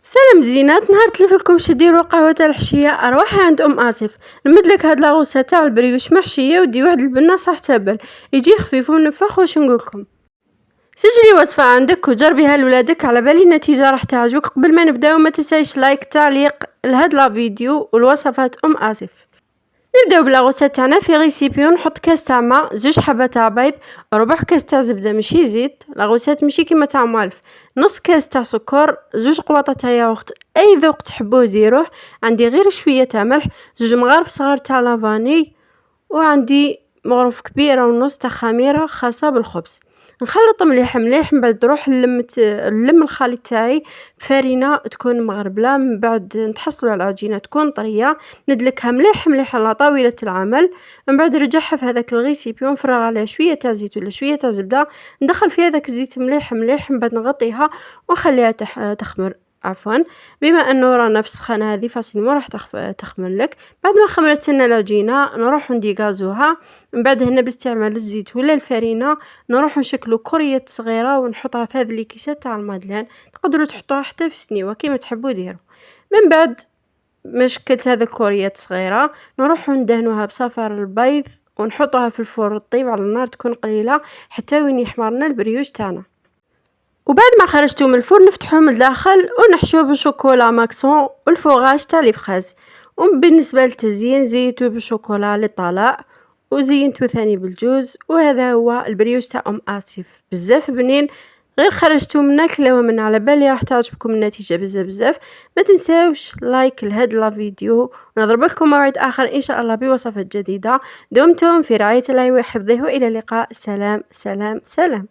سلام زينات، نهار تلفلكم ديروا قهوة تاع الحشية أرواحها عند أم آسف. نمدلك هاد لاغوسة تاع البريوش محشية ودي واحد البنة صح تابل يجي خفيف ونفخ. واش نقولكم، سجلي وصفة عندك وجربيها لولادك، على بالي النتيجة راح تعجبك. قبل ما نبداو ما تنسايش لايك تعليق لهاد لا فيديو والوصفات أم آسف. نبداو بلاغوسة تاعنا. في ريسيبيون نحط كاس تاع ماء، 2 حبات تاع بيض، ربع كاس تاع زبده ماشي زيت، لاغوسات ماشي كيما تاع موالف، نص كاس تاع سكر، 2 قواطع تاع ياغورت اي ذوق تحبوه ديروه، عندي غير شويه تاع ملح، 2 مغارف صغار تاع لافاني، وعندي مغرف كبيره ونص تاع خميره خاصه بالخبز. نخلط مليح مليح، من بعد نروح نلم الخليط تاعي بفرينه تكون مغربله، من بعد نتحصلوا على العجينه تكون طريه، ندلكها مليح مليح على طاوله العمل، من بعد نرجعها في هذاك الغيسيبيون، نفرغ عليها شويه تاع زيت ولا شويه تاع زبده، ندخل في هذاك الزيت مليح مليح، من بعد نغطيها ونخليها تخمر. عفوا، بما انه رانا في السخانه هذه فاسيلمون راح تخمر لك. بعد ما خمرت لنا العجينه نروح نديغازوها، من بعد هنا باستعمال الزيت ولا الفرينه نروح نشكلوا كريات صغيره ونحطها في هذه الكيسات تاع المادلين، تقدروا تحطوها حتى في سنيوه كيما تحبوا ديروا. من بعد ما شكلت هذه الكريات صغيره نروح ندهنوها بصفار البيض ونحطوها في الفرن تطيب على النار تكون قليله حتى وين يحمر لنا البريوش تاعنا. وبعد ما خرجتو من الفرن نفتحوه من الداخل ونحشوه بالشوكولا ماكسون والفوغاج تاع لي فريز. وبالنسبه للتزيين زيتو بالشوكولا اللي طالع وزينتو ثاني بالجوز. وهذا هو البريوش تاع ام اسف، بزاف بنين، غير خرجتو منه كلاوه من على بالي راح تعجبكم النتيجه بزاف بزاف. ما تنساوش لايك لهاد لا فيديو، ونضرب لكم موعد اخر ان شاء الله بوصفات جديده. دمتم في رعايه الله وحفظه، والى اللقاء. سلام سلام سلام.